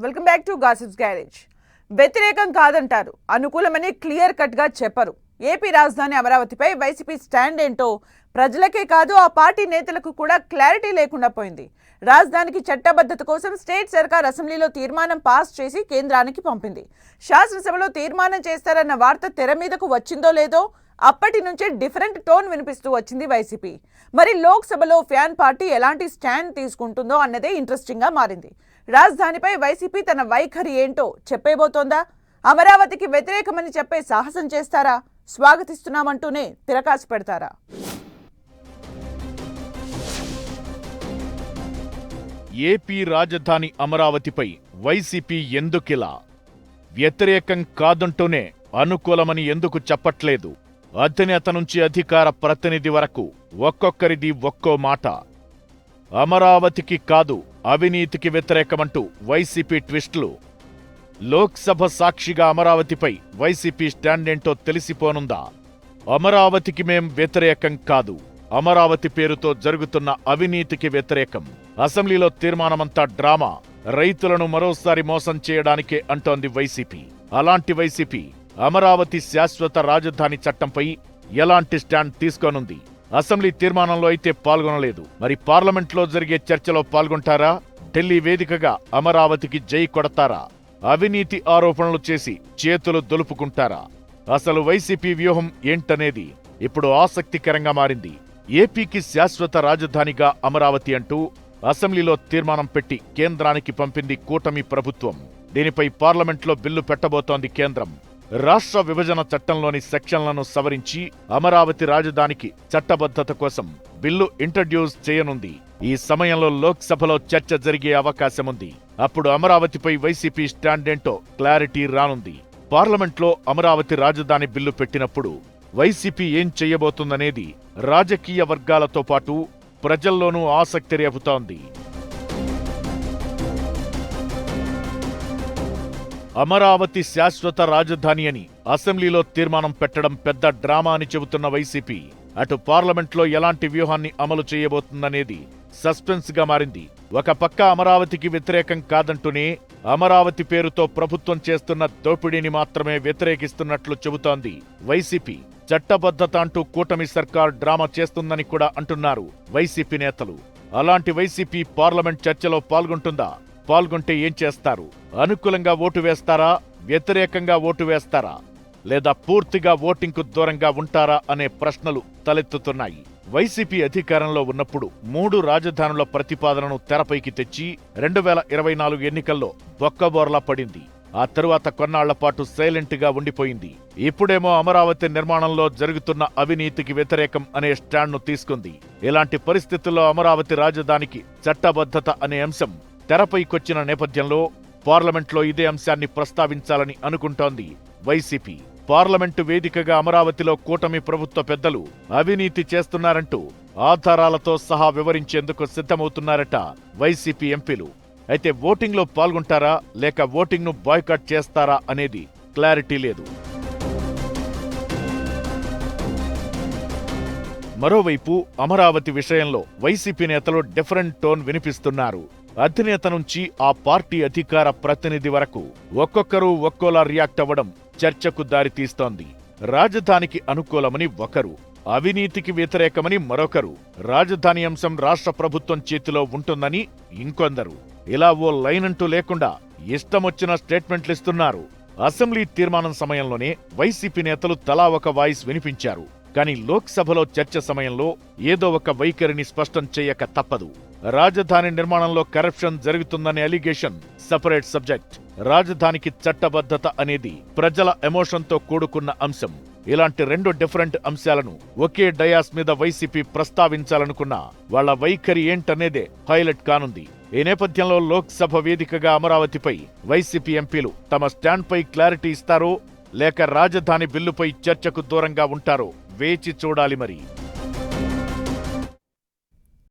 Welcome back to gossips garage. వ్యతిరేకం కాదంటారు, అనుకూలమని clear cut గా చెప్పరు. ఏపీ రాజధాని అమరావతిపై వైసీపీ స్టాండ్ ఏంటో ప్రజలకే కాదు ఆ పార్టీ నేతలకు కూడా క్లారిటీ లేకుండా పోయింది. రాజధానికి చట్టబద్ధత కోసం స్టేట్ సర్కార్ అసెంబ్లీలో తీర్మానం పాస్ చేసి కేంద్రానికి పంపింది. శాసనసభలో తీర్మానం చేస్తారన్న వార్త తెర మీదకు వచ్చిందో లేదో అప్పటి నుంచే డిఫరెంట్ టోన్ వినిపిస్తూ వచ్చింది వైసీపీ. మరి లోక్సభలో ఫ్యాన్ పార్టీ ఎలాంటి స్టాండ్ తీసుకుంటుందో అన్నదే ఇంట్రెస్టింగ్ గా మారింది. రాజధానిపై వైసీపీ తన వైఖరి ఏంటో చెప్పేబోతోందా? అమరావతికి వ్యతిరేకమని చెప్పే సాహసం చేస్తారా? స్వాగతిస్తున్నామంటూనే తిరకాసు పెడతారా? ఏపీ రాజధాని అమరావతిపై వైసీపీ ఎందుకిలా? వ్యతిరేకం కాదంటూనే అనుకూలమని ఎందుకు చెప్పట్లేదు? అధినేత నుంచి అధికార ప్రతినిధి వరకు ఒక్కొక్కరిది ఒక్కో మాట. అమరావతికి కాదు, అవినీతికి వ్యతిరేకమంటూ వైసీపీ ట్విస్టులు. లోక్సభ సాక్షిగా అమరావతిపై వైసీపీ స్టాండ్ ఏంటో తెలిసిపోనుందా? అమరావతికి మేం వ్యతిరేకం కాదు, అమరావతి పేరుతో జరుగుతున్న అవినీతికి వ్యతిరేకం. అసెంబ్లీలో తీర్మానమంతా డ్రామా, రైతులను మరోసారి మోసం చేయడానికే అంటోంది వైసీపీ. అలాంటి వైసీపీ అమరావతి శాశ్వత రాజధాని చట్టంపై ఎలాంటి స్టాండ్ తీసుకోనుంది? అసెంబ్లీ తీర్మానంలో అయితే పాల్గొనలేదు, మరి పార్లమెంట్లో జరిగే చర్చలో పాల్గొంటారా? ఢిల్లీ వేదికగా అమరావతికి జై కొడతారా? అవినీతి ఆరోపణలు చేసి చేతులు దులుపుకుంటారా? అసలు వైసీపీ వ్యూహం ఏంటనేది ఇప్పుడు ఆసక్తికరంగా మారింది. ఏపీకి శాశ్వత రాజధానిగా అమరావతి అంటూ అసెంబ్లీలో తీర్మానం పెట్టి కేంద్రానికి పంపింది కూటమి ప్రభుత్వం. దీనిపై పార్లమెంట్లో బిల్లు పెట్టబోతోంది కేంద్రం. రాష్ట్ర విభజన చట్టంలోని సెక్షన్లను సవరించి అమరావతి రాజధానికి చట్టబద్ధత కోసం బిల్లు ఇంట్రడ్యూస్ చేయనుంది. ఈ సమయంలో లోక్సభలో చర్చ జరిగే అవకాశముంది. అప్పుడు అమరావతిపై వైసీపీ స్టాండ్ ఏంటో క్లారిటీ రానుంది. పార్లమెంట్లో అమరావతి రాజధాని బిల్లు పెట్టినప్పుడు వైసీపీ ఏం చెయ్యబోతుందనేది రాజకీయ వర్గాలతో పాటు ప్రజల్లోనూ ఆసక్తి రేపుతోంది. అమరావతి శాశ్వత రాజధాని అని అసెంబ్లీలో తీర్మానం పెట్టడం పెద్ద డ్రామా అని చెబుతున్న వైసీపీ అటు పార్లమెంట్లో ఎలాంటి వ్యూహాన్ని అమలు చేయబోతుందనేది సస్పెన్స్ గా మారింది. ఒక పక్క అమరావతికి వ్యతిరేకం కాదంటూనే అమరావతి పేరుతో ప్రభుత్వం చేస్తున్న దోపిడీని మాత్రమే వ్యతిరేకిస్తున్నట్లు చెబుతోంది వైసీపీ. చట్టబద్ధత అంటూ కూటమి సర్కార్ డ్రామా చేస్తుందని కూడా అంటున్నారు వైసీపీ నేతలు. అలాంటి వైసీపీ పార్లమెంట్ చర్చలో పాల్గొంటుందా? పాల్గొంటే ఏం చేస్తారు? అనుకూలంగా ఓటు వేస్తారా? వ్యతిరేకంగా ఓటు వేస్తారా? లేదా పూర్తిగా ఓటింగ్కు దూరంగా ఉంటారా అనే ప్రశ్నలు తలెత్తుతున్నాయి. వైసీపీ అధికారంలో ఉన్నప్పుడు 3 రాజధానుల ప్రతిపాదనను తెరపైకి తెచ్చి 2024 ఎన్నికల్లో బొక్కబోర్లా పడింది. ఆ తరువాత కొన్నాళ్లపాటు సైలెంట్ గా ఉండిపోయింది. ఇప్పుడేమో అమరావతి నిర్మాణంలో జరుగుతున్న అవినీతికి వ్యతిరేకం అనే స్టాండ్ను తీసుకుంది. ఇలాంటి పరిస్థితుల్లో అమరావతి రాజధానికి చట్టబద్ధత అనే అంశం తెరపైకొచ్చిన నేపథ్యంలో పార్లమెంట్లో ఇదే అంశాన్ని ప్రస్తావించాలని అనుకుంటోంది వైసీపీ. పార్లమెంటు వేదికగా అమరావతిలో కూటమి ప్రభుత్వ పెద్దలు అవినీతి చేస్తున్నారంటూ ఆధారాలతో సహా వివరించేందుకు సిద్ధమవుతున్నారట వైసీపీ ఎంపీలు. అయితే ఓటింగ్లో పాల్గొంటారా లేక ఓటింగ్ను బాయ్కాట్ చేస్తారా అనేది క్లారిటీ లేదు. మరోవైపు అమరావతి విషయంలో వైసీపీ నేతలు డిఫరెంట్ టోన్ వినిపిస్తున్నారు. అధినేత నుంచి ఆ పార్టీ అధికార ప్రతినిధి వరకు ఒక్కొక్కరు ఒక్కోలా రియాక్ట్ అవ్వడం చర్చకు దారితీస్తోంది. రాజధానికి అనుకూలమని ఒకరు, అవినీతికి వ్యతిరేకమని మరొకరు, రాజధాని అంశం రాష్ట్ర ప్రభుత్వం చేతిలో ఉంటుందని ఇంకొందరు. ఇలా ఓ లైన్ అంటూ లేకుండా ఇష్టమొచ్చిన స్టేట్మెంట్లిస్తున్నారు. అసెంబ్లీ తీర్మానం సమయంలోనే వైసీపీ నేతలు తలా ఒక వాయిస్ వినిపించారు. కానీ లోక్సభలో చర్చ సమయంలో ఏదో ఒక వైఖరిని స్పష్టం చేయక తప్పదు. రాజధాని నిర్మాణంలో కరప్షన్ జరుగుతుందనే అలిగేషన్ సపరేట్ సబ్జెక్ట్. రాజధానికి చట్టబద్ధత అనేది ప్రజల ఎమోషన్తో కూడుకున్న అంశం. ఇలాంటి 2 డిఫరెంట్ అంశాలను ఒకే డయాస్ మీద వైసీపీ ప్రస్తావించాలనుకున్నా వాళ్ల వైఖరి ఏంటనేదే హైలైట్ కానుంది. ఈ నేపథ్యంలో లోక్సభ వేదికగా అమరావతిపై వైసీపీ ఎంపీలు తమ స్టాండ్పై క్లారిటీ ఇస్తారో లేక రాజధాని బిల్లుపై చర్చకు దూరంగా ఉంటారో వేచి చూడాలి మరి.